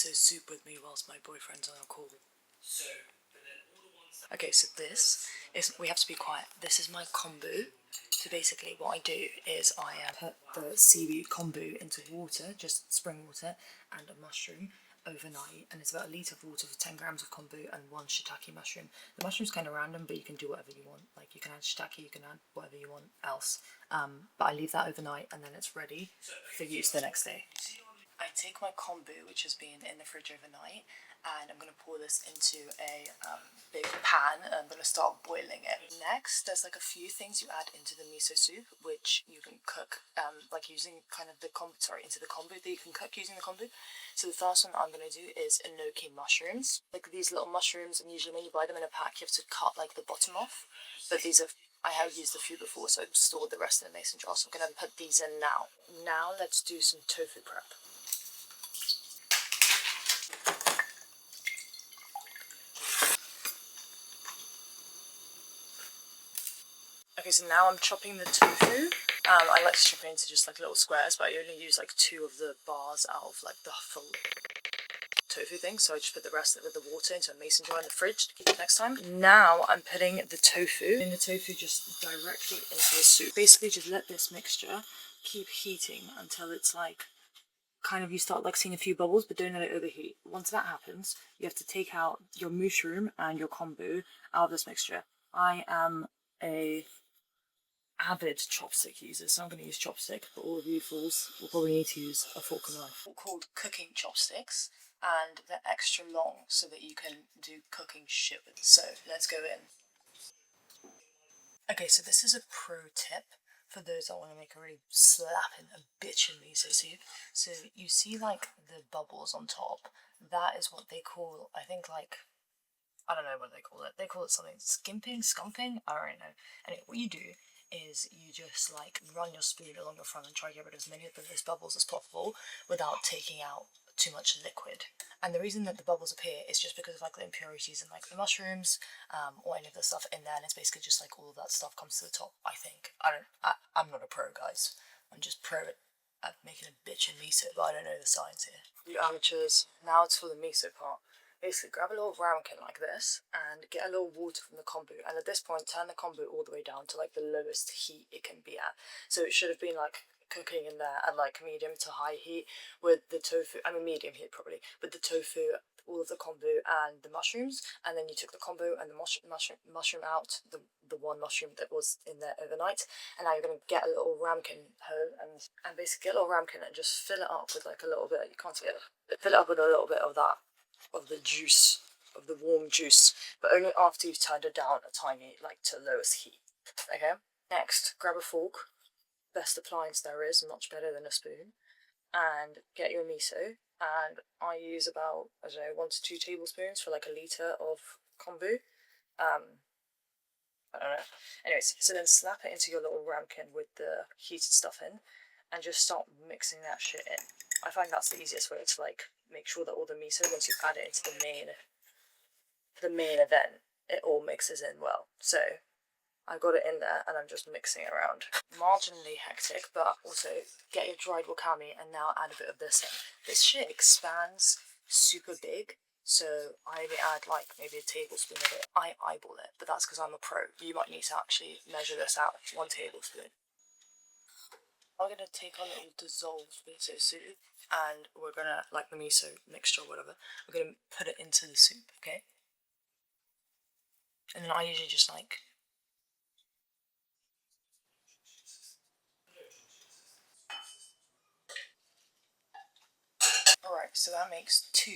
miso soup with me whilst my boyfriend's on a call. Okay, so this is, we have to be quiet. This is my kombu. So basically what I do is I put the seaweed kombu into water, just spring water, and a mushroom overnight, and it's about a litre of water for 10 grams of kombu and 1 shiitake mushroom. The mushroom's kind of random, but you can do whatever you want. Like, you can add shiitake, you can add whatever you want else. But I leave that overnight and then it's ready for use the next day. I take my kombu, which has been in the fridge overnight, and I'm going to pour this into a big pan, and I'm going to start boiling it. Next, there's like a few things you add into the miso soup, which you can cook like using kind of the kombu, into the kombu that you can cook using the kombu. So the first one I'm going to do is enoki mushrooms. Like these little mushrooms, and usually when you buy them in a pack, you have to cut like the bottom off. But these are, I have used a few before, so I've stored the rest in a mason jar. So I'm going to put these in now. Now let's do some tofu prep. Okay, so now I'm chopping the tofu. I like to chop it into just like little squares, but I only use like 2 of the bars out of like the full tofu thing, so I just put the rest of it with the water into a mason jar in the fridge to keep it next time. Now I'm putting the tofu just directly into the soup. Basically just let this mixture keep heating until it's like, kind of, you start like seeing a few bubbles, but don't let it overheat. Once that happens, you have to take out your mushroom and your kombu out of this mixture. I am a avid chopstick user, so I'm going to use chopstick, but all of you fools will probably need to use a fork and knife. Called cooking chopsticks, and they're extra long so that you can do cooking shit with. So let's go in. Okay, so this is a pro tip for those that want to make a really slapping and bitchin' miso soup. So you see like the bubbles on top, that is what they call, I think, like, I don't know what they call it. They call it something, skimping, skumping, I don't know. Anyway, what you do is you just like run your spoon along the front and try to get rid of as many of those bubbles as possible without taking out too much liquid. And the reason that the bubbles appear is just because of like the impurities in like the mushrooms or any of the stuff in there, and it's basically just like all of that stuff comes to the top, I think. I'm not a pro, guys. I'm just pro at making a bitch in miso, but I don't know the science here. You amateurs, now it's for the miso part. Basically, grab a little ramekin like this and get a little water from the kombu, and at this point turn the kombu all the way down to like the lowest heat it can be at. So it should have been like cooking in there at like medium to high heat with the tofu, I mean medium heat probably, with the tofu, all of the kombu and the mushrooms, and then you took the kombu and the mushroom out, the one mushroom that was in there overnight, and now you're going to get a little ramekin hoe and basically get a little ramekin and just fill it up with like a little bit, you can't see it, but fill it up with a little bit of that, of the juice, of the warm juice, but only after you've turned it down a tiny, like to lowest heat. Okay? Next, grab a fork, best appliance there is, much better than a spoon, and get your miso, and I use about, I don't know, 1 to 2 tablespoons for like a litre of kombu. I don't know. Anyways, so then slap it into your little ramekin with the heated stuff in, and just start mixing that shit in. I find that's the easiest way to like make sure that all the miso, once you add it into the main event, it all mixes in well. So I've got it in there and I'm just mixing it around. Marginally hectic, but also get your dried wakame and now add a bit of this in. This shit expands super big, so I only add like maybe a tablespoon of it. I eyeball it, but that's because I'm a pro. You might need to actually measure this out, 1 tablespoon. I'm going to take our little dissolved miso soup and we're going to, like the miso mixture or whatever, we're going to put it into the soup, okay? And then I usually just like... Alright, so that makes 2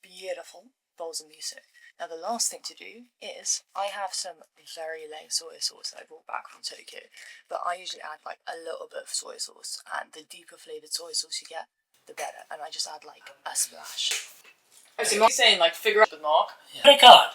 beautiful bowls of miso. Now the last thing to do is, I have some very lame soy sauce that I brought back from Tokyo, but I usually add like a little bit of soy sauce, and the deeper flavoured soy sauce you get, the better, and I just add like a splash. Oh, so Mark's saying like figure out the mark? Yeah. Oh my god!